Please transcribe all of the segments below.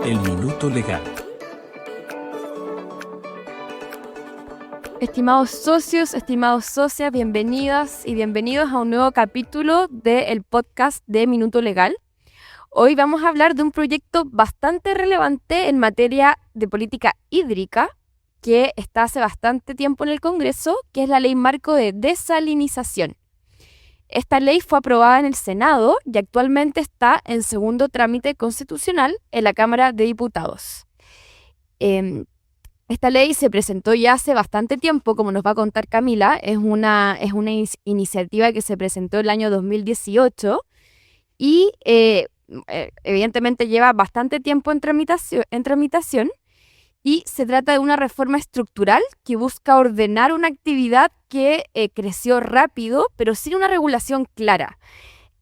El Minuto Legal. Estimados socios, estimados socias, bienvenidas y bienvenidos a un nuevo capítulo del podcast de Minuto Legal. Hoy vamos a hablar de un proyecto bastante relevante en materia de política hídrica que está hace bastante tiempo en el Congreso, que es la Ley Marco de Desalinización. Esta ley fue aprobada en el Senado y actualmente está en segundo trámite constitucional en la Cámara de Diputados. Esta ley se presentó ya hace bastante tiempo, como nos va a contar Camila. Es una iniciativa que se presentó el año 2018 y evidentemente lleva bastante tiempo en tramitación. Y se trata de una reforma estructural que busca ordenar una actividad que creció rápido, pero sin una regulación clara,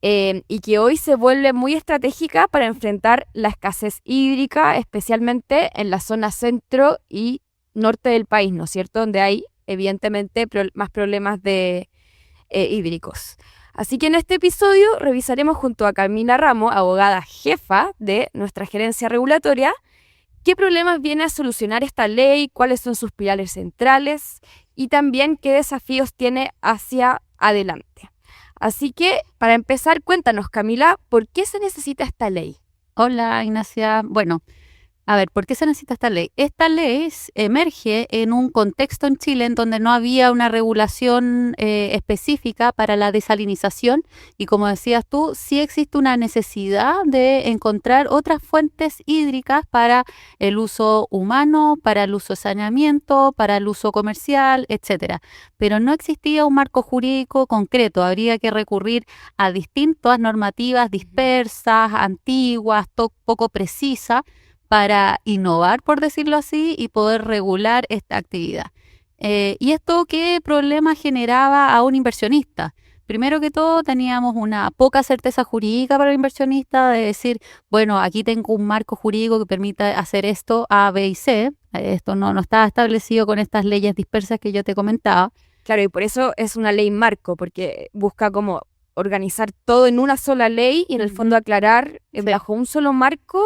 y que hoy se vuelve muy estratégica para enfrentar la escasez hídrica, especialmente en la zona centro y norte del país, ¿no es cierto?, donde hay evidentemente más problemas hídricos. Así que en este episodio revisaremos junto a Camila Ramos, abogada jefa de nuestra gerencia regulatoria, qué problemas viene a solucionar esta ley, cuáles son sus pilares centrales y también qué desafíos tiene hacia adelante. Así que, para empezar, cuéntanos, Camila, ¿por qué se necesita esta ley? Hola, Ignacia. Bueno, a ver, ¿por qué se necesita esta ley? Esta ley emerge en un contexto en Chile en donde no había una regulación específica para la desalinización y, como decías tú, sí existe una necesidad de encontrar otras fuentes hídricas para el uso humano, para el uso de saneamiento, para el uso comercial, etcétera. Pero no existía un marco jurídico concreto. Habría que recurrir a distintas normativas dispersas, antiguas, poco precisas, para innovar, por decirlo así, y poder regular esta actividad. ¿Y esto qué problema generaba a un inversionista? Primero que todo, teníamos una poca certeza jurídica para el inversionista de decir, bueno, aquí tengo un marco jurídico que permite hacer esto A, B y C. Esto no estaba establecido con estas leyes dispersas que yo te comentaba. Claro, y por eso es una ley marco, porque busca como organizar todo en una sola ley y en el fondo aclarar bajo un solo marco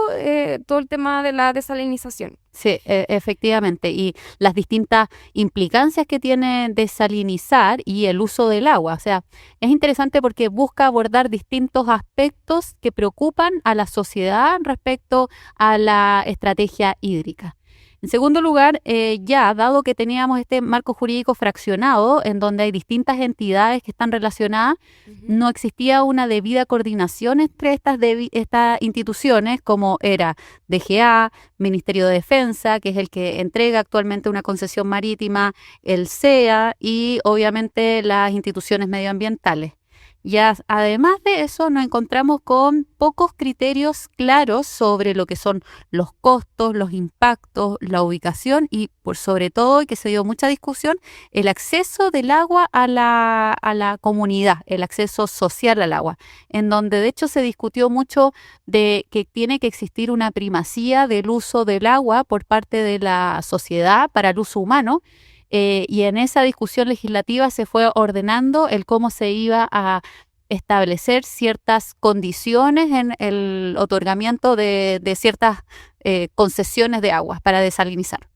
todo el tema de la desalinización. Sí, efectivamente. Y las distintas implicancias que tiene desalinizar y el uso del agua. O sea, es interesante porque busca abordar distintos aspectos que preocupan a la sociedad respecto a la estrategia hídrica. En segundo lugar, dado que teníamos este marco jurídico fraccionado, en donde hay distintas entidades que están relacionadas, no existía una debida coordinación entre estas instituciones, como era DGA, Ministerio de Defensa, que es el que entrega actualmente una concesión marítima, el SEA y obviamente las instituciones medioambientales. Ya, además de eso, nos encontramos con pocos criterios claros sobre lo que son los costos, los impactos, la ubicación y, por sobre todo, y que se dio mucha discusión, el acceso del agua a la comunidad, el acceso social al agua, en donde de hecho se discutió mucho de que tiene que existir una primacía del uso del agua por parte de la sociedad para el uso humano. Y en esa discusión legislativa se fue ordenando el cómo se iba a establecer ciertas condiciones en el otorgamiento de ciertas concesiones de agua para desalinizar.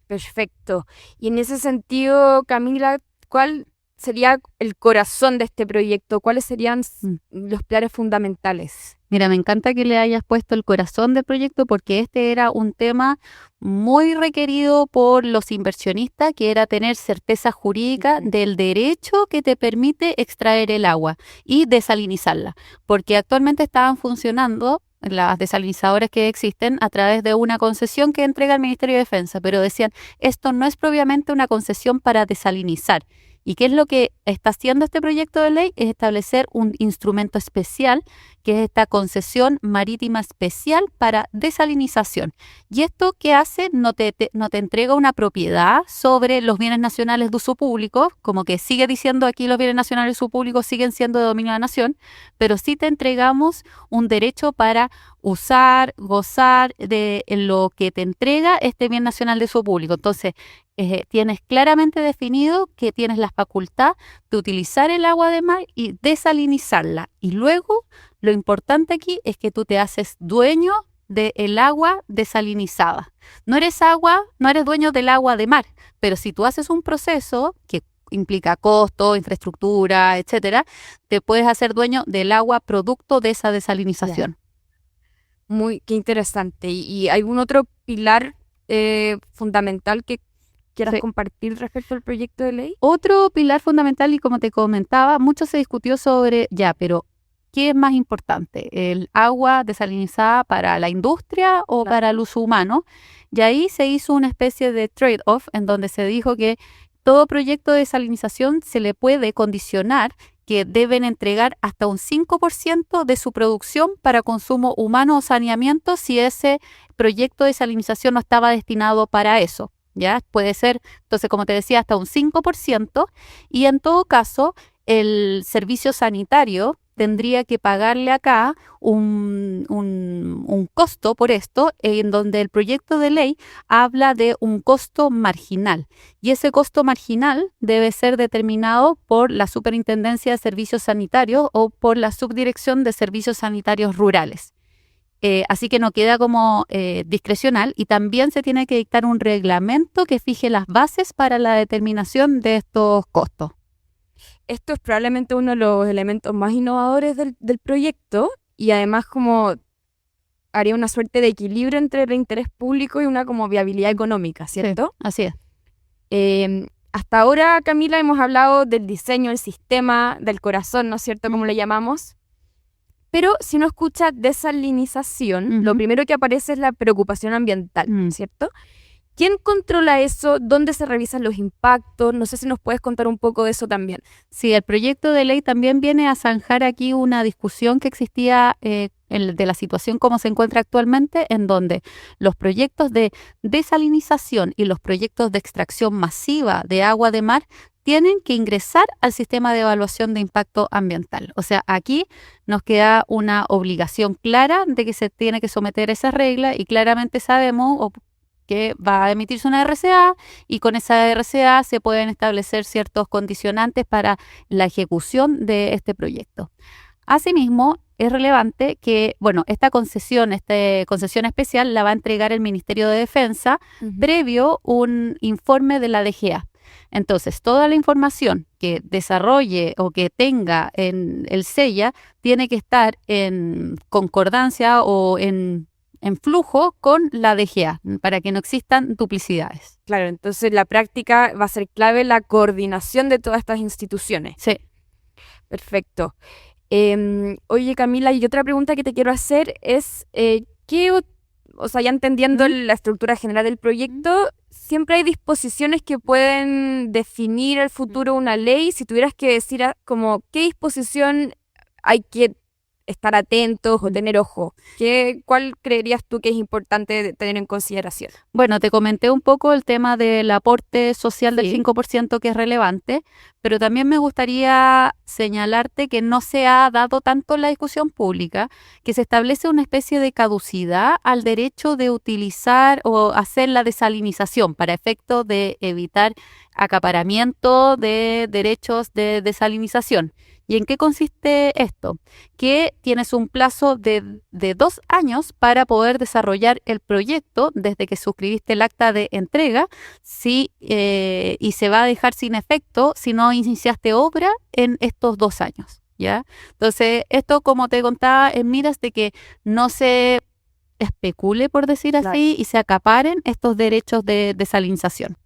Perfecto. Y en ese sentido, Camila, ¿cuál sería el corazón de este proyecto? ¿Cuáles serían los pilares fundamentales? Mira, me encanta que le hayas puesto el corazón del proyecto porque este era un tema muy requerido por los inversionistas, que era tener certeza jurídica del derecho que te permite extraer el agua y desalinizarla, porque actualmente estaban funcionando las desalinizadoras que existen a través de una concesión que entrega el Ministerio de Defensa, pero decían, esto no es propiamente una concesión para desalinizar. ¿Y qué es lo que está haciendo este proyecto de ley? Es establecer un instrumento especial, que es esta concesión marítima especial para desalinización. ¿Y esto qué hace? No te entrega una propiedad sobre los bienes nacionales de uso público, como que sigue diciendo aquí los bienes nacionales de uso público siguen siendo de dominio de la nación, pero sí te entregamos un derecho para usar, gozar de lo que te entrega este bien nacional de uso público. Entonces, tienes claramente definido que tienes la facultad de utilizar el agua de mar y desalinizarla. Y luego, lo importante aquí es que tú te haces dueño del agua desalinizada. No eres dueño del agua de mar, pero si tú haces un proceso que implica costo, infraestructura, etcétera, te puedes hacer dueño del agua producto de esa desalinización. Qué interesante. ¿Y algún otro pilar fundamental que quieras compartir respecto al proyecto de ley? Otro pilar fundamental, y como te comentaba, mucho se discutió sobre, pero ¿qué es más importante? ¿El agua desalinizada para la industria o para el uso humano? Y ahí se hizo una especie de trade-off en donde se dijo que todo proyecto de desalinización se le puede condicionar que deben entregar hasta un 5% de su producción para consumo humano o saneamiento si ese proyecto de desalinización no estaba destinado para eso. ¿Ya? Puede ser, entonces, como te decía, hasta un 5%, y en todo caso, el servicio sanitario tendría que pagarle acá un costo por esto, en donde el proyecto de ley habla de un costo marginal, y ese costo marginal debe ser determinado por la Superintendencia de Servicios Sanitarios o por la Subdirección de Servicios Sanitarios Rurales. Así que no queda como discrecional, y también se tiene que dictar un reglamento que fije las bases para la determinación de estos costos. Esto es probablemente uno de los elementos más innovadores del proyecto, y además como haría una suerte de equilibrio entre el interés público y una como viabilidad económica, ¿cierto? Sí, así es. Hasta ahora, Camila, hemos hablado del diseño, el sistema, del corazón, ¿no es cierto?, como le llamamos. Pero si uno escucha desalinización, lo primero que aparece es la preocupación ambiental, ¿cierto? ¿Quién controla eso? ¿Dónde se revisan los impactos? No sé si nos puedes contar un poco de eso también. Sí, el proyecto de ley también viene a zanjar aquí una discusión que existía de la situación como se encuentra actualmente, en donde los proyectos de desalinización y los proyectos de extracción masiva de agua de mar tienen que ingresar al sistema de evaluación de impacto ambiental. O sea, aquí nos queda una obligación clara de que se tiene que someter a esa regla, y claramente sabemos que va a emitirse una RCA, y con esa RCA se pueden establecer ciertos condicionantes para la ejecución de este proyecto. Asimismo, es relevante que, esta concesión especial la va a entregar el Ministerio de Defensa previo un informe de la DGA. Entonces, toda la información que desarrolle o que tenga en el SEIA tiene que estar en concordancia o en flujo con la DGA para que no existan duplicidades. Claro, entonces la práctica va a ser clave la coordinación de todas estas instituciones. Sí. Perfecto. Oye, Camila, y otra pregunta que te quiero hacer es, ya entendiendo la estructura general del proyecto, siempre hay disposiciones que pueden definir el futuro de una ley. Si tuvieras que decir como qué disposición hay que estar atentos o tener ojo, ¿cuál creerías tú que es importante tener en consideración? Bueno, te comenté un poco el tema del aporte social del 5% que es relevante, pero también me gustaría señalarte que no se ha dado tanto en la discusión pública, que se establece una especie de caducidad al derecho de utilizar o hacer la desalinización para efecto de evitar acaparamiento de derechos de desalinización. ¿Y en qué consiste esto? Que tienes un plazo de 2 años para poder desarrollar el proyecto desde que suscribiste el acta de entrega, y se va a dejar sin efecto si no iniciaste obra en estos 2 años, ¿ya? Entonces, esto, como te contaba, en miras de que no se especule, por decir así, y se acaparen estos derechos de desalinización.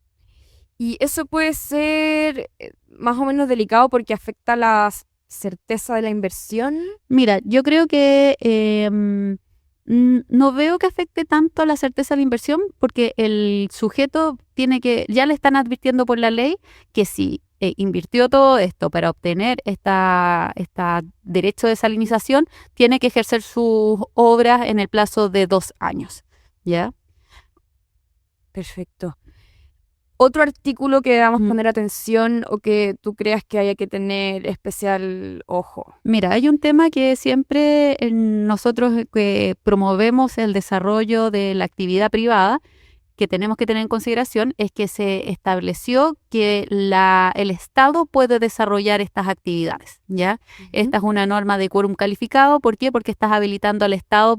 Y eso puede ser más o menos delicado porque afecta la certeza de la inversión. Mira, yo creo que no veo que afecte tanto a la certeza de la inversión, porque el sujeto ya le están advirtiendo por la ley que si invirtió todo esto para obtener esta derecho de desalinización, tiene que ejercer sus obras en el plazo de 2 años, ¿ya? Perfecto. ¿Otro artículo que debamos poner atención o que tú creas que haya que tener especial ojo? Mira, hay un tema que siempre nosotros que promovemos el desarrollo de la actividad privada, que tenemos que tener en consideración, es que se estableció que el Estado puede desarrollar estas actividades, ¿ya? Esta es una norma de quórum calificado. ¿Por qué? Porque estás habilitando al Estado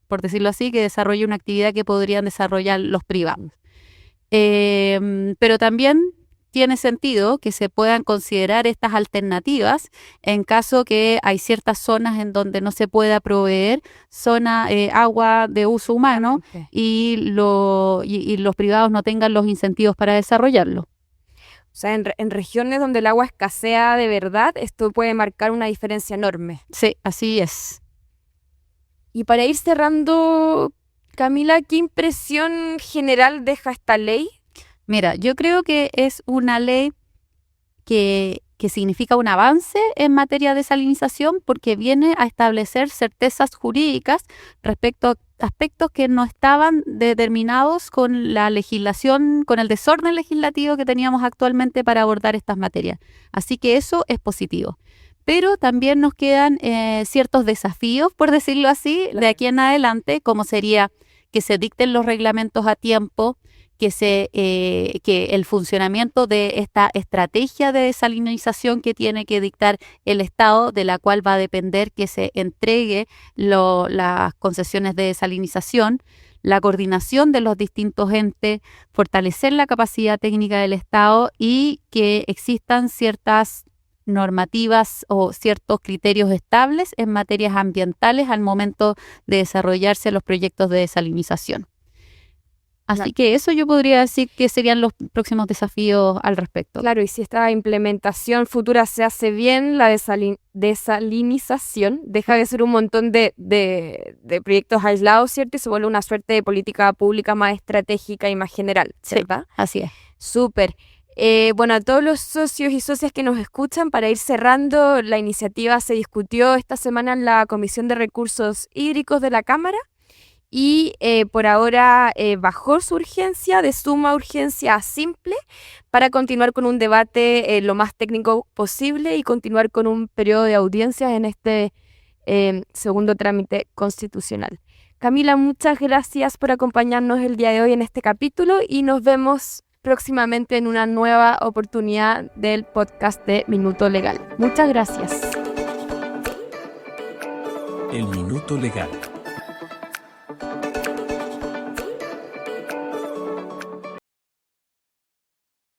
por decirlo así, que desarrolle una actividad que podrían desarrollar los privados. Pero también tiene sentido que se puedan considerar estas alternativas en caso que hay ciertas zonas en donde no se pueda proveer agua de uso humano y los privados no tengan los incentivos para desarrollarlo. O sea, en regiones donde el agua escasea de verdad, esto puede marcar una diferencia enorme. Sí, así es. Y para ir cerrando, Camila, ¿qué impresión general deja esta ley? Mira, yo creo que es una ley que significa un avance en materia de desalinización porque viene a establecer certezas jurídicas respecto a aspectos que no estaban determinados con la legislación, con el desorden legislativo que teníamos actualmente para abordar estas materias. Así que eso es positivo. Pero también nos quedan ciertos desafíos, por decirlo así, de aquí en adelante, como sería que se dicten los reglamentos a tiempo, que el funcionamiento de esta estrategia de desalinización que tiene que dictar el Estado, de la cual va a depender que se entregue las concesiones de desalinización, la coordinación de los distintos entes, fortalecer la capacidad técnica del Estado y que existan ciertas normativas o ciertos criterios estables en materias ambientales al momento de desarrollarse los proyectos de desalinización. Así que eso yo podría decir que serían los próximos desafíos al respecto. Claro, y si esta implementación futura se hace bien, la desalinización deja de ser un montón de proyectos aislados, ¿cierto? Y se vuelve una suerte de política pública más estratégica y más general, ¿verdad? Sí, así es. Súper. Bueno, a todos los socios y socias que nos escuchan, para ir cerrando, la iniciativa se discutió esta semana en la Comisión de Recursos Hídricos de la Cámara. Y por ahora bajó su urgencia de suma urgencia a simple para continuar con un debate lo más técnico posible y continuar con un periodo de audiencias en este segundo trámite constitucional. Camila, muchas gracias por acompañarnos el día de hoy en este capítulo y nos vemos próximamente en una nueva oportunidad del podcast de Minuto Legal. Muchas gracias. El Minuto Legal.